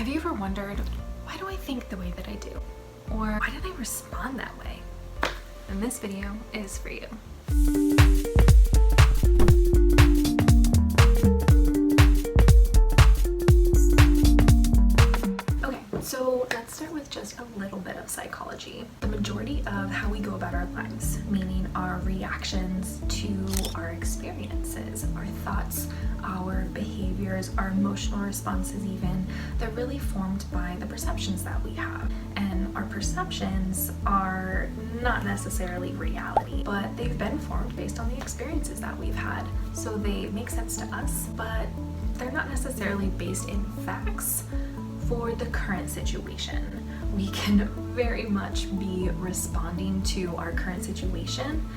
Have you ever wondered, why do I think the way that I do? Or why did I respond that way? And this video is for you. So let's start with just a little bit of psychology. The majority of how we go about our lives, meaning our reactions to our experiences, our thoughts, our behaviors, our emotional responses even, they're really formed by the perceptions that we have. And our perceptions are not necessarily reality, but they've been formed based on the experiences that we've had. So they make sense to us, but they're not necessarily based in facts. For the current situation, we can very much be responding to our current situation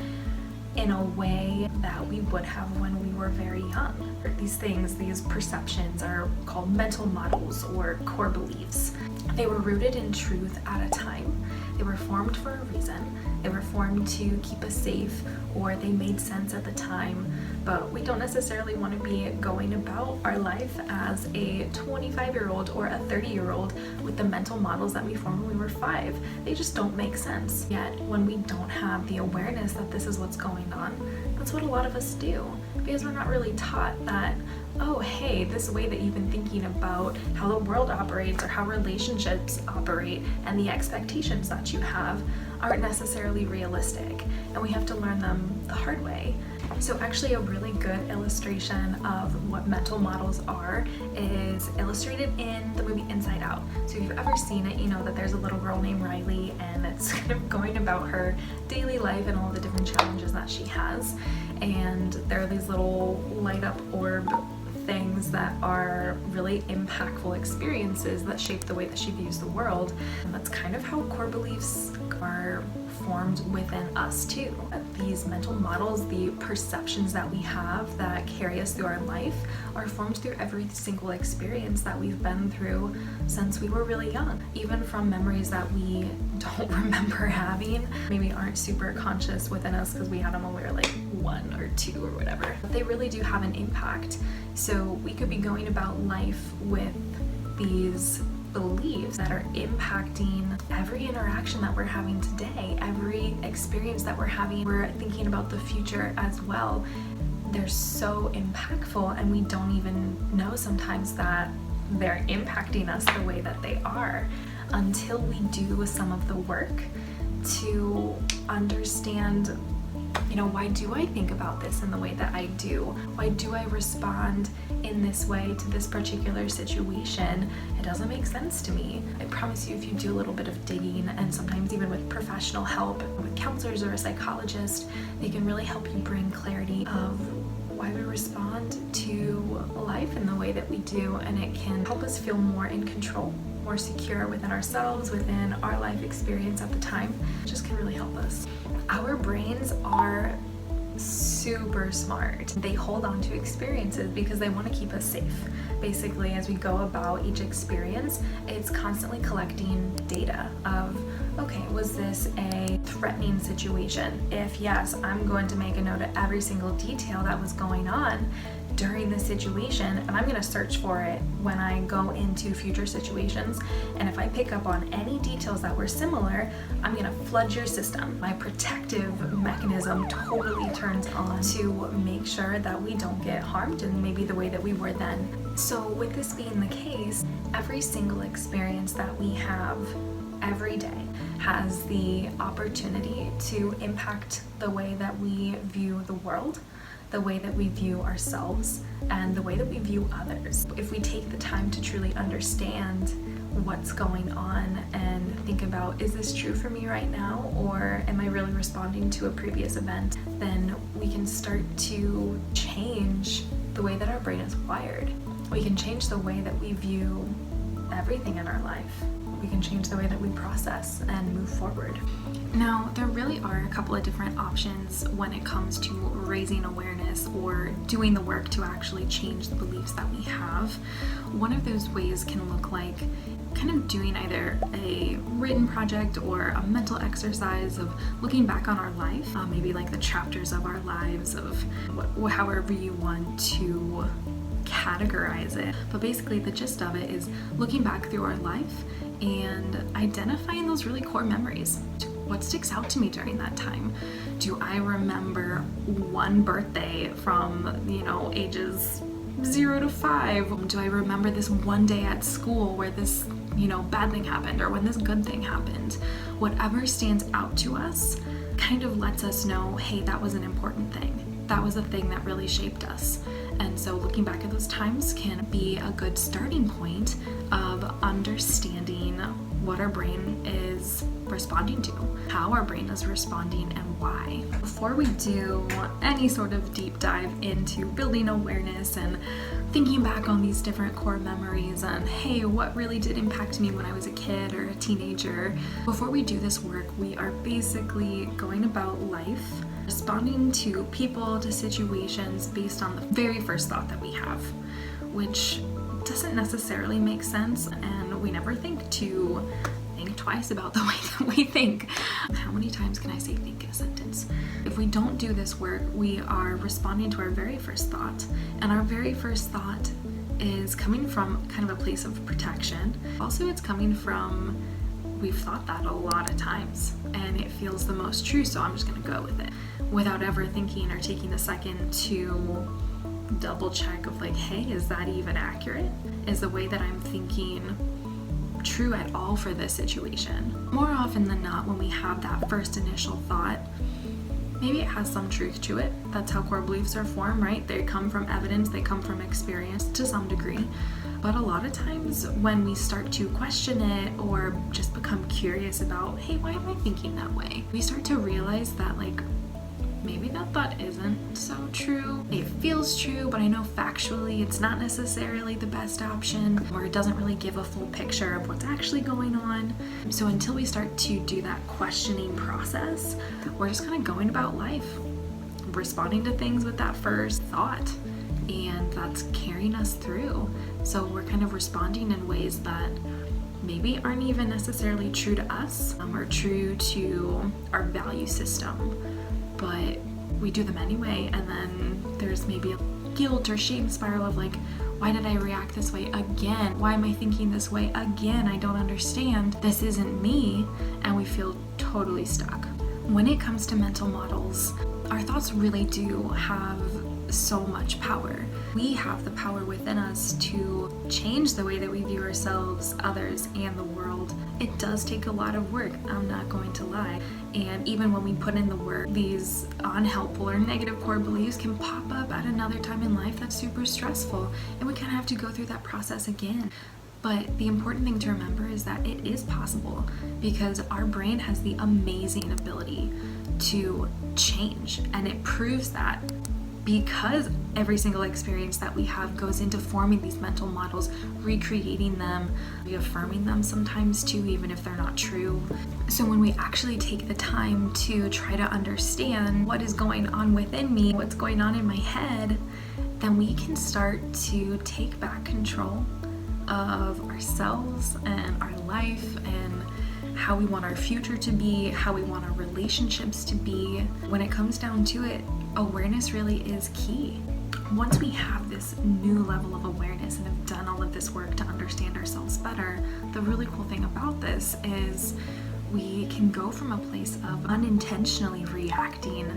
in a way that we would have when we were very young. These things, these perceptions are called mental models or core beliefs. They were rooted in truth at a time. They were formed for a reason. They were formed to keep us safe, or they made sense at the time, but we don't necessarily want to be going about our life as a 25-year-old or a 30-year-old with the mental models that we formed when we were 5. They just don't make sense. Yet when we don't have the awareness that this is what's going on, that's what a lot of us do, because we're not really taught that, oh hey, this way that you've been thinking about how the world operates or how relationships operate and the expectations that you have aren't necessarily realistic, and we have to learn them the hard way. So actually a really good illustration of what mental models are is illustrated in the movie Inside Out. So if you've ever seen it, you know that there's a little girl named Riley, and it's kind of going about her daily life and all the different challenges that she has. And there are these little light up orb things that are really impactful experiences that shape the way that she views the world. And that's kind of how core beliefs are formed within us too. These mental models, the perceptions that we have that carry us through our life, are formed through every single experience that we've been through since we were really young. Even from memories that we don't remember having, maybe aren't super conscious within us because we had them when we were like 1 or 2 or whatever. But they really do have an impact. So we could be going about life with these beliefs that are impacting every interaction that we're having today, every experience that we're having. We're thinking about the future as well. They're so impactful, and we don't even know sometimes that they're impacting us the way that they are until we do some of the work to understand, you know, why do I think about this in the way that I do? Why do I respond in this way to this particular situation? It doesn't make sense to me. I promise you, if you do a little bit of digging, and sometimes even with professional help, with counselors or a psychologist, they can really help you bring clarity of why we respond to life in the way that we do, and it can help us feel more in control, more secure within ourselves, within our life experience at the time. It just can really help us. Our brains are super smart. They hold on to experiences because they want to keep us safe. Basically, as we go about each experience, it's constantly collecting data of, okay, was this a threatening situation? If yes, I'm going to make a note of every single detail that was going on during the situation, and I'm going to search for it when I go into future situations. And if I pick up on any details that were similar, I'm going to flood your system. My protective mechanism totally turns on to make sure that we don't get harmed in maybe the way that we were then. So with this being the case, every single experience that we have every day has the opportunity to impact the way that we view the world, the way that we view ourselves, and the way that we view others. If we take the time to truly understand what's going on and think about, is this true for me right now, or am I really responding to a previous event, then we can start to change the way that our brain is wired. We can change the way that we view everything in our life. We can change the way that we process and move forward. Now, there really are a couple of different options when it comes to raising awareness or doing the work to actually change the beliefs that we have. One of those ways can look like kind of doing either a written project or a mental exercise of looking back on our life, maybe like the chapters of our lives of however you want to categorize it, but basically the gist of it is looking back through our life and identifying those really core memories. What sticks out to me during that time? Do I remember one birthday from, ages 0 to 5? Do I remember this one day at school where this, bad thing happened, or when this good thing happened? Whatever stands out to us kind of lets us know, hey, that was an important thing. That was a thing that really shaped us. And so looking back at those times can be a good starting point of understanding what our brain is responding to, how our brain is responding, and why. Before we do any sort of deep dive into building awareness and thinking back on these different core memories and, hey, what really did impact me when I was a kid or a teenager, before we do this work, we are basically going about life responding to people, to situations based on the very first thought that we have, which doesn't necessarily make sense, and we never think twice about the way that we think. How many times can I say think in a sentence? If we don't do this work, we are responding to our very first thought, and our very first thought is coming from kind of a place of protection. Also, it's coming from, we've thought that a lot of times and it feels the most true, so I'm just gonna go with it without ever thinking or taking the second to double check of like, hey, is that even accurate? Is the way that I'm thinking true at all for this situation? More often than not, when we have that first initial thought, maybe it has some truth to it. That's how core beliefs are formed, right? They come from evidence, they come from experience to some degree. But a lot of times when we start to question it or just become curious about, hey, why am I thinking that way? We start to realize that maybe that thought isn't so true. It feels true, but I know factually it's not necessarily the best option, or it doesn't really give a full picture of what's actually going on. So until we start to do that questioning process, we're just kind of going about life, responding to things with that first thought, and that's carrying us through. So we're kind of responding in ways that maybe aren't even necessarily true to us or true to our value system, but we do them anyway, and then there's maybe a guilt or shame spiral of like, why did I react this way again? Why am I thinking this way again? I don't understand. This isn't me, and we feel totally stuck. When it comes to mental models, our thoughts really do have so much power. We have the power within us to change the way that we view ourselves, others, and the world. It does take a lot of work, I'm not going to lie. And even when we put in the work, these unhelpful or negative core beliefs can pop up at another time in life that's super stressful, and we kind of have to go through that process again. But the important thing to remember is that it is possible, because our brain has the amazing ability to change, and it proves that because every single experience that we have goes into forming these mental models, recreating them, reaffirming them sometimes too, even if they're not true. So when we actually take the time to try to understand what is going on within me, what's going on in my head, then we can start to take back control of ourselves and our life and how we want our future to be, how we want our relationships to be. When it comes down to it, awareness really is key. Once we have this new level of awareness and have done all of this work to understand ourselves better, the really cool thing about this is we can go from a place of unintentionally reacting,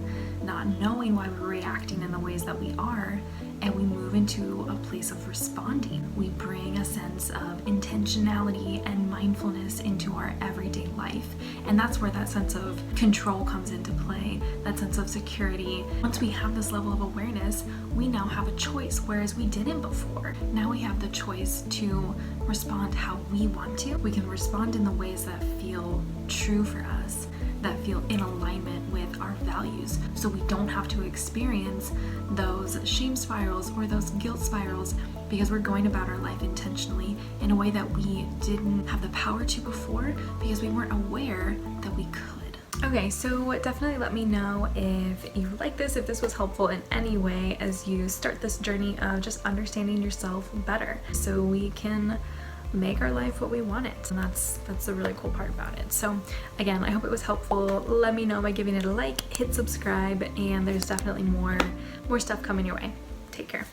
not knowing why we're reacting in the ways that we are, and we move into a place of responding. We bring a sense of intentionality and mindfulness into our everyday life. And that's where that sense of control comes into play, that sense of security. Once we have this level of awareness, we now have a choice, whereas we didn't before. Now we have the choice to respond how we want to. We can respond in the ways that feel true for us, that feel in alignment with our values, so we don't have to experience those shame spirals or those guilt spirals, because we're going about our life intentionally in a way that we didn't have the power to before, because we weren't aware that we could. Okay, so definitely let me know if you like this, if this was helpful in any way as you start this journey of just understanding yourself better, so we can make our life what we want it. And that's the really cool part about it. So again, I hope it was helpful. Let me know by giving it a like, hit subscribe, and there's definitely more stuff coming your way. Take care.